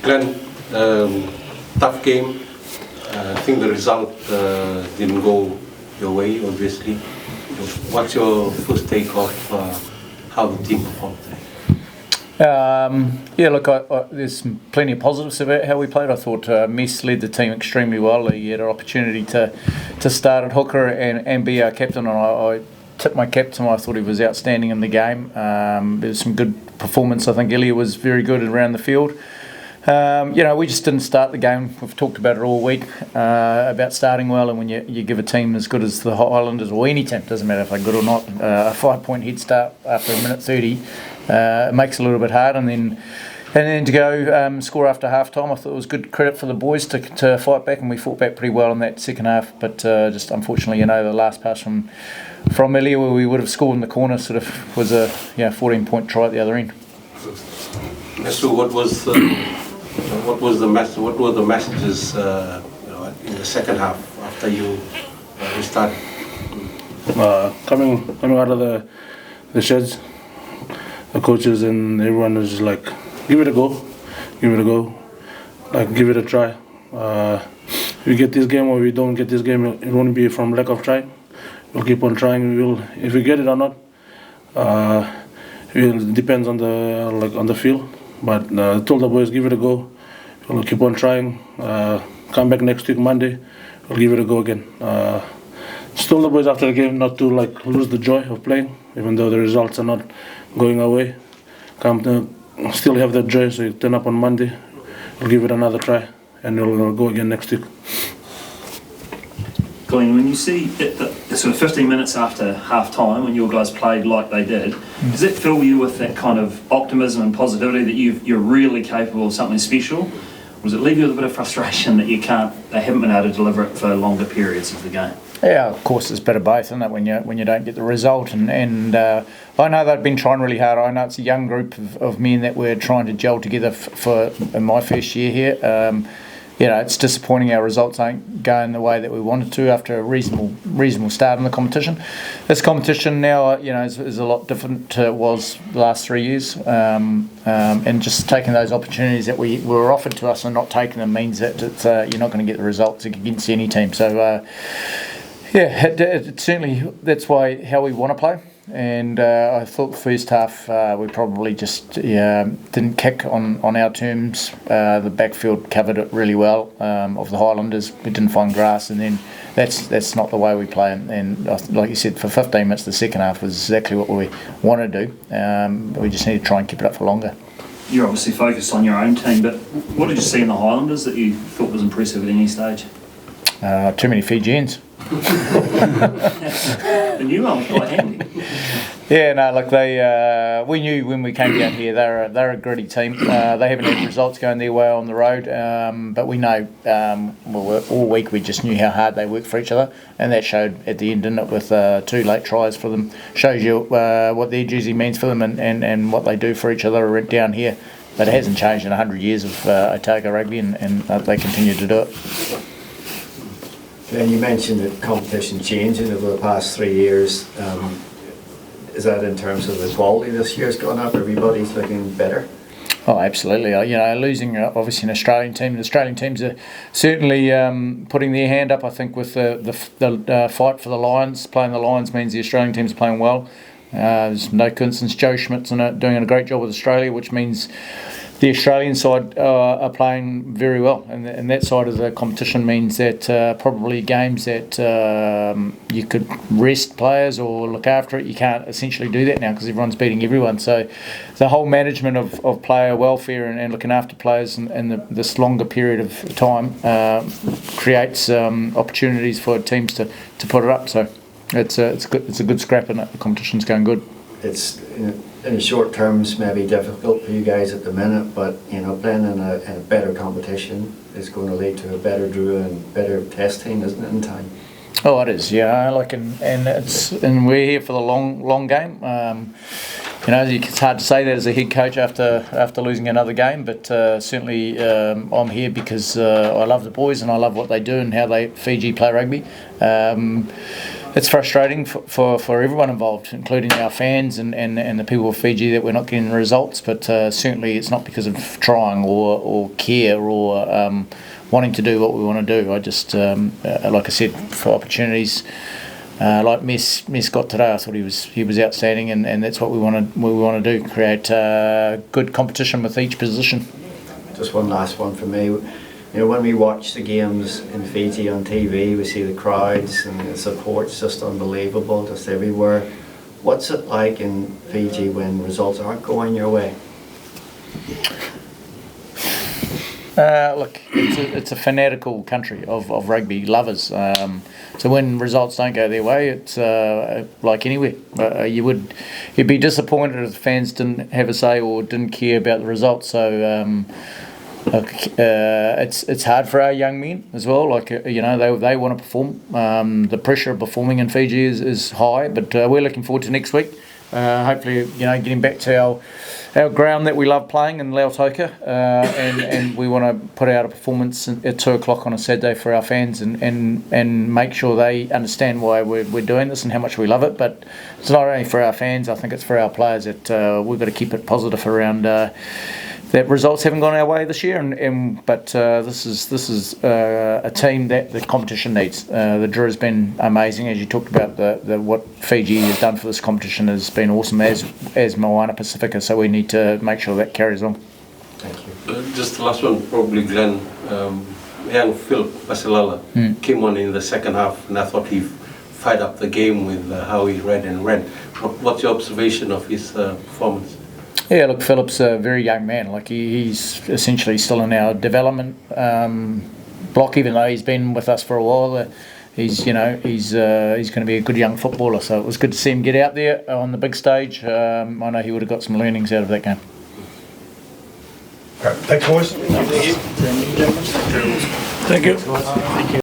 Glen, tough game. I think the result didn't go your way, obviously. What's your first take of how the team performed today? Yeah, look, there's plenty of positives about how we played. I thought Mess led the team extremely well. He had an opportunity to start at hooker and be our captain, and I tipped my cap to him. I thought he was outstanding in the game. There was some good performance. I think Ilya was very good around the field. We just didn't start the game. We've talked about it all week, about starting well, and when you give a team as good as the Highlanders, or any team, doesn't matter if they're good or not, a 5-point head start after a minute 30, it makes it a little bit hard, and then to go score after half time. I thought it was good credit for the boys to fight back, and we fought back pretty well in that second half, but just unfortunately, the last pass from Ilya, where we would have scored in the corner, sort of was a 14-point try at the other end. So what were the messages in the second half after you started? Coming out of the sheds, the coaches and everyone was just like, give it a go, like give it a try. If we get this game or we don't get this game, it won't be from lack of trying. We'll keep on trying. If we get it or not, it depends on the field. But I told the boys, give it a go. We'll keep on trying. Come back next week, Monday. We'll give it a go again. Just told the boys after the game not to lose the joy of playing, even though the results are not going our way. Still have that joy, so you turn up on Monday. We'll give it another try, and we'll go again next week. Glen, when you see the sort of 15 minutes after half-time, when your guys played like they did, does it fill you with that kind of optimism and positivity that you're really capable of something special? Or does it leave you with a bit of frustration that they haven't been able to deliver it for longer periods of the game? Yeah, of course, it's a bit of both, isn't it, when you don't get the result? And I know they've been trying really hard. I know it's a young group of men that we're trying to gel together for in my first year here. It's disappointing our results aren't going the way that we wanted to after a reasonable start in the competition. This competition now, is a lot different to it was the last 3 years. And just taking those opportunities that were offered to us and not taking them means that you're not going to get the results against any team. So, it certainly, that's how we want to play. And I thought the first half we probably just didn't kick on our terms. The backfield covered it really well of the Highlanders. We didn't find grass, and then that's not the way we play. And like you said, for 15 minutes, the second half was exactly what we want to do. We just need to try and keep it up for longer. You're obviously focused on your own team, but what did you see in the Highlanders that you thought was impressive at any stage? Too many Fijians. The new one was quite handy. Yeah, no, we knew when we came down here they're a gritty team. They haven't had results going their way on the road, but we know all week we just knew how hard they work for each other, and that showed at the end, didn't it, with 2 late tries for them. Shows you what their jersey means for them and what they do for each other down here. But it hasn't changed in 100 years of Otago rugby, and they continue to do it. And you mentioned that competition changing over the past 3 years. Is that in terms of the quality this year's gone up? Everybody's looking better? Oh, absolutely. Losing obviously an Australian team. The Australian teams are certainly putting their hand up. I think with the fight for the Lions, playing the Lions means the Australian teams are playing well. There's no coincidence. Joe Schmidt's doing a great job with Australia, which means the Australian side are playing very well, and that side of the competition means that probably games that you could rest players or look after it, you can't essentially do that now because everyone's beating everyone. So the whole management of player welfare and looking after players in this longer period of time creates opportunities for teams to put it up. So it's a good scrap, and the competition's going good. It's in the short terms maybe difficult for you guys at the minute, but playing in a better competition is going to lead to a better Drua and better test team, isn't it, in time? Oh, it is, yeah. And we're here for the long game. It's hard to say that as a head coach after losing another game, but certainly I'm here because I love the boys and I love what they do and how Fiji play rugby. It's frustrating for everyone involved, including our fans and the people of Fiji, that we're not getting the results. But certainly it's not because of trying or care or wanting to do what we want to do. I just, like I said, for opportunities like Mess got today, I thought he was outstanding, and that's what we want to do: create good competition with each position. Just one last one for me. You know, when we watch the games in Fiji on TV, we see the crowds and the support's just unbelievable, just everywhere. What's it like in Fiji when results aren't going your way? Look, it's a fanatical country of rugby lovers. So when results don't go their way, it's like anywhere. You'd be disappointed if the fans didn't have a say or didn't care about the results. So it's hard for our young men as well. Like they want to perform. The pressure of performing in Fiji is high, but we're looking forward to next week. Hopefully, getting back to our ground that we love playing in Lautoka, and we want to put out a performance at 2 o'clock on a Saturday for our fans and make sure they understand why we're doing this and how much we love it. But it's not only for our fans, I think it's for our players that we've got to keep it positive around that results haven't gone our way this year, but this is a team that the competition needs. The Drua has been amazing, as you talked about. What Fiji has done for this competition has been awesome, as Moana Pacifica. So we need to make sure that carries on. Thank you. Just the last one, probably Glen. Young Phil Mesulame came on in the second half, and I thought he fired up the game with how he read and ran. What's your observation of his performance? Yeah, look, Philip's a very young man. Like he's essentially still in our development block, even though he's been with us for a while. He's going to be a good young footballer. So it was good to see him get out there on the big stage. I know he would have got some learnings out of that game. Great. Thanks, boys. Thank you.